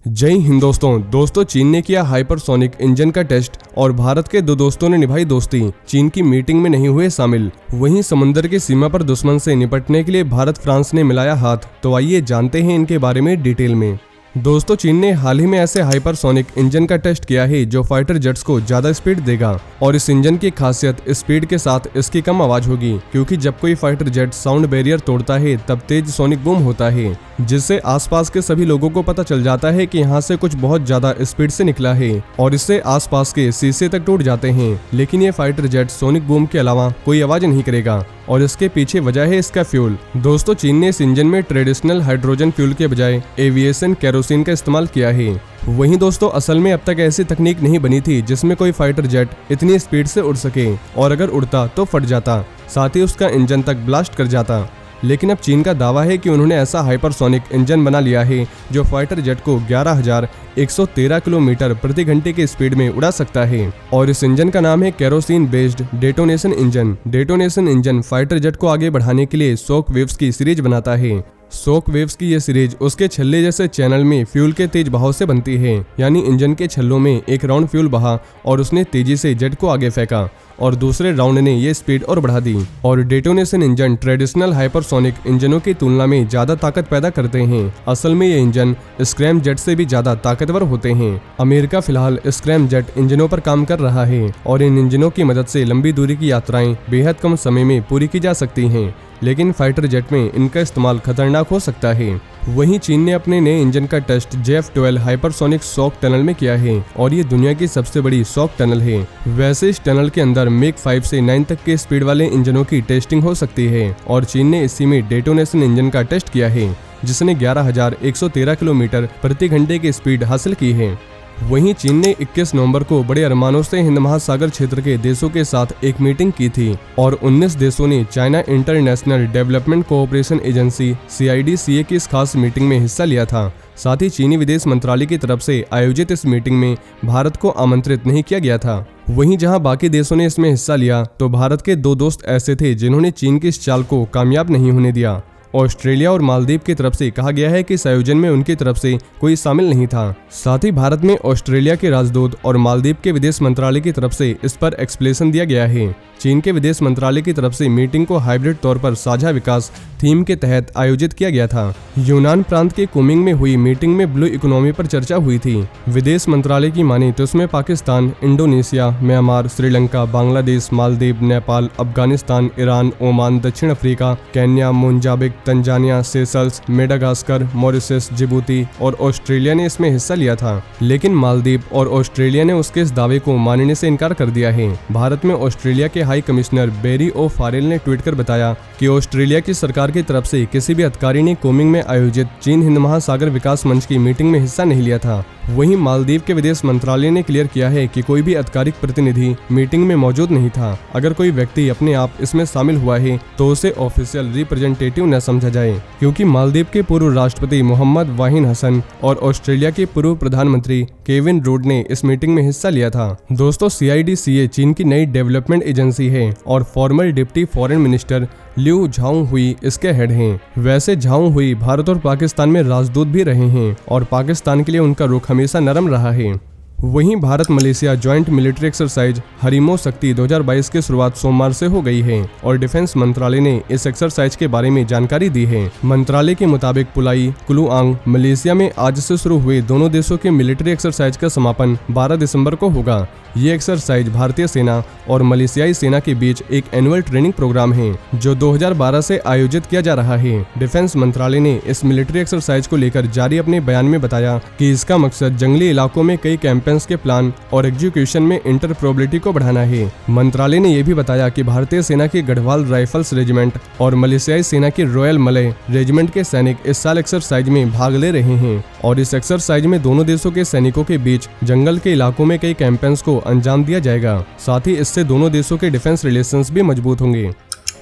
जय हिंद दोस्तों चीन ने किया हाइपरसोनिक इंजन का टेस्ट और भारत के दो दोस्तों ने निभाई दोस्ती। चीन की मीटिंग में नहीं हुए शामिल। वहीं समुद्र की सीमा पर दुश्मन से निपटने के लिए भारत फ्रांस ने मिलाया हाथ। तो आइए जानते हैं इनके बारे में डिटेल में। दोस्तों चीन ने हाल ही में ऐसे हाइपरसोनिक इंजन का टेस्ट किया है जो फाइटर जेट्स को ज्यादा स्पीड देगा। और इस इंजन की खासियत स्पीड के साथ इसकी कम आवाज होगी, क्योंकि जब कोई फाइटर जेट साउंड बैरियर तोड़ता है तब तेज सोनिक बूम होता है, जिससे आसपास के सभी लोगों को पता चल जाता है कि यहाँ से कुछ बहुत ज्यादा स्पीड से निकला है और इससे आसपास के शीशे तक टूट जाते हैं। लेकिन ये फाइटर जेट सोनिक बूम के अलावा कोई आवाज नहीं करेगा और इसके पीछे वजह है इसका फ्यूल। दोस्तों चीन ने इस इंजन में ट्रेडिशनल हाइड्रोजन फ्यूल के बजाय एविएशन केरोसिन का इस्तेमाल किया है। वहीं दोस्तों असल में अब तक ऐसी तकनीक नहीं बनी थी जिसमें कोई फाइटर जेट इतनी स्पीड से उड़ सके, और अगर उड़ता तो फट जाता, साथ ही उसका इंजन तक ब्लास्ट कर जाता। लेकिन अब चीन का दावा है कि उन्होंने ऐसा हाइपरसोनिक इंजन बना लिया है जो फाइटर जेट को 11,113 किलोमीटर प्रति घंटे की स्पीड में उड़ा सकता है। और इस इंजन का नाम है kerosene based detonation engine. Detonation engine fighter jet को आगे बढ़ाने के लिए शॉक वेव्स की सीरीज बनाता है। शॉक वेव्स की ये सीरीज उसके छल्ले जैसे चैनल में फ्यूल के तेज बहाव से बनती है, यानी इंजन के छल्लों में एक राउंड फ्यूल बहा और उसने तेजी से जेट को आगे फेंका और दूसरे राउंड ने ये स्पीड और बढ़ा दी। और डेटोनेशन इंजन ट्रेडिशनल हाइपरसोनिक इंजनों की तुलना में ज्यादा ताकत पैदा करते हैं। असल में ये इंजन स्क्रैम जेट से भी ज्यादा ताकतवर होते हैं। अमेरिका फिलहाल स्क्रैम जेट इंजनों पर काम कर रहा है और इन इंजनों की मदद से लंबी दूरी की यात्राएं बेहद कम समय में पूरी की जा सकती हैं, लेकिन फाइटर जेट में इनका इस्तेमाल खतरनाक हो सकता है। वहीं चीन ने अपने नए इंजन का test JF-12 hypersonic shock tunnel में किया है और ये दुनिया की सबसे बड़ी शॉक टनल है। वैसे इस टनल के अंदर मैक 5 से 9 तक के स्पीड वाले इंजनों की टेस्टिंग हो सकती है और चीन ने इसी में डेटोनेशन इंजन का टेस्ट किया है, जिसने 11,113 किलोमीटर प्रति घंटे की स्पीड हासिल की है। वहीं चीन ने 21 नवंबर को बड़े अरमानों से हिंद महासागर क्षेत्र के देशों के साथ एक मीटिंग की थी और 19 देशों ने China international development cooperation agency CIDCA की इस खास मीटिंग में हिस्सा लिया था। साथ ही चीनी विदेश मंत्रालय की तरफ से आयोजित इस मीटिंग में भारत को आमंत्रित नहीं किया गया था। वहीं जहां बाकी देशों ने इसमें हिस्सा लिया तो भारत के दो दोस्त ऐसे थे जिन्होंने चीन की इस चाल को कामयाब नहीं होने दिया। ऑस्ट्रेलिया और मालदीव की तरफ से कहा गया है कि इस आयोजन में उनकी तरफ से कोई शामिल नहीं था। साथ ही भारत में ऑस्ट्रेलिया के राजदूत और मालदीव के विदेश मंत्रालय की तरफ से इस पर एक्सप्लेनेशन दिया गया है। चीन के विदेश मंत्रालय की तरफ से मीटिंग को हाइब्रिड तौर पर साझा विकास थीम के तहत आयोजित किया गया था। यूनान प्रांत के कुमिंग में हुई मीटिंग में ब्लू इकोनॉमी पर चर्चा हुई थी। विदेश मंत्रालय की माने तो इसमें Pakistan, Indonesia, Myanmar, Sri Lanka, Bangladesh, Maldives, Nepal, Afghanistan, Iran, Oman, दक्षिण Africa, Kenya, Mozambique, Tanzania, Seychelles, Madagascar, Mauritius, Djibouti और ऑस्ट्रेलिया ने इसमें हिस्सा लिया था। लेकिन मालदीव और ऑस्ट्रेलिया ने उसके इस दावे को मानने से इनकार कर दिया है। भारत में ऑस्ट्रेलिया के हाई कमिश्नर बेरी ओ फारेल ने ट्वीट कर बताया कि ऑस्ट्रेलिया की सरकार की तरफ से किसी भी अधिकारी ने कुमिंग में आयोजित चीन हिंद महासागर विकास मंच की मीटिंग में हिस्सा नहीं लिया था। वहीं मालदीव के विदेश मंत्रालय ने क्लियर किया है कि कोई भी अधिकारिक प्रतिनिधि मीटिंग में मौजूद नहीं था। अगर कोई व्यक्ति अपने आप इसमें शामिल हुआ है तो उसे ऑफिशियल रिप्रेजेंटेटिव न समझा जाए, क्योंकि मालदीव के पूर्व राष्ट्रपति मोहम्मद वाहिन हसन और ऑस्ट्रेलिया के पूर्व प्रधानमंत्री केविन रूड ने इस मीटिंग में हिस्सा लिया था। दोस्तों CIDCA चीन की नई डेवलपमेंट एजेंसी है और former deputy foreign minister Liu Zhaohui इसके हेड हैं। वैसे झाओहुई भारत और पाकिस्तान में राजदूत भी रहे हैं और पाकिस्तान के लिए उनका रुख हमेशा नरम रहा है। वहीं Bharat Malaysia joint military exercise Harimau Shakti 2022 की शुरुआत सोमवार से हो गई है और डिफेंस मंत्रालय ने इस एक्सरसाइज के बारे में जानकारी दी है। मंत्रालय के मुताबिक पुलाई कुलुआंग मलेशिया में आज से शुरू हुए दोनों देशों के मिलिट्री एक्सरसाइज का समापन 12 दिसंबर को होगा। ये एक्सरसाइज भारतीय सेना और मलेशियाई सेना के बीच एक एनुअल ट्रेनिंग प्रोग्राम है जो 2012 से आयोजित किया जा रहा है। डिफेंस मंत्रालय ने इस मिलिट्री एक्सरसाइज को लेकर जारी अपने बयान में बताया कि इसका मकसद जंगली इलाकों में कई कैंपेन्स के प्लान और एग्जीक्यूशन में इंटरऑपरेबिलिटी को बढ़ाना है। मंत्रालय ने यह भी बताया कि भारतीय सेना की गढ़वाल राइफल्स रेजिमेंट और मलेशियाई सेना की रॉयल मलय रेजिमेंट के सैनिक इस साल एक्सरसाइज में भाग ले रहे हैं और इस एक्सरसाइज में दोनों देशों के सैनिकों के बीच जंगल के इलाकों में कई कैंपेन्स को अंजाम दिया जाएगा। साथ ही इससे दोनों देशों के डिफेंस रिलेशंस भी मजबूत होंगे।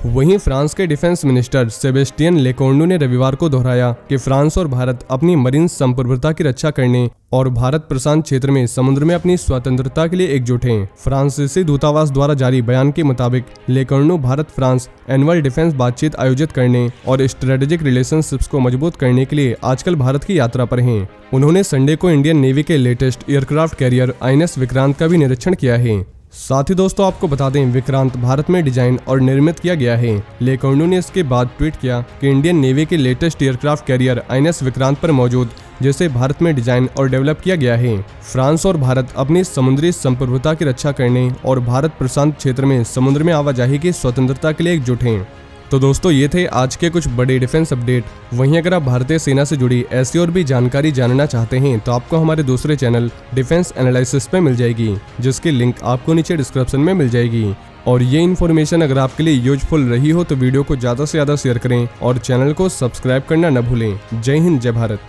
वहीं फ्रांस के डिफेंस मिनिस्टर सेबेस्टियन लेकोर्नु ने रविवार को दोहराया कि फ्रांस और भारत अपनी मरीन संप्रभुता की रक्षा करने और भारत प्रशांत क्षेत्र में समुद्र में अपनी स्वतंत्रता के लिए एकजुट हैं। फ्रांसीसी दूतावास द्वारा जारी बयान के मुताबिक लेकोर्नु भारत फ्रांस एनुअल डिफेंस बातचीत आयोजित करने और स्ट्रेटेजिक रिलेशनशिप्स को मजबूत करने के लिए आजकल भारत की यात्रा पर हैं। उन्होंने संडे को इंडियन नेवी के latest aircraft carrier INS Vikrant का भी निरीक्षण किया है। साथ ही दोस्तों आपको बता दें, विक्रांत भारत में डिजाइन और निर्मित किया गया है। लेकोर्नु ने इसके बाद ट्वीट किया कि इंडियन नेवी के latest aircraft carrier INS Vikrant पर मौजूद, जिसे भारत में डिजाइन और डेवलप किया गया है। फ्रांस और भारत अपनी समुद्री संप्रभुता की रक्षा करने और भारत प्रशांत क्षेत्र में समुद्र में आवाजाही की स्वतंत्रता के लिए एकजुट हैं। तो दोस्तों ये थे आज के कुछ बड़े डिफेंस अपडेट। वहीं अगर आप भारतीय सेना से जुड़ी ऐसी और भी जानकारी जानना चाहते हैं तो आपको हमारे दूसरे चैनल डिफेंस एनालिसिस पे मिल जाएगी, जिसकी लिंक आपको नीचे डिस्क्रिप्शन में मिल जाएगी। और ये इन्फॉर्मेशन अगर आपके लिए यूजफुल रही हो तो वीडियो को ज़्यादा से ज़्यादा शेयर करें और चैनल को सब्सक्राइब करना न भूलें। जय हिंद, जय भारत।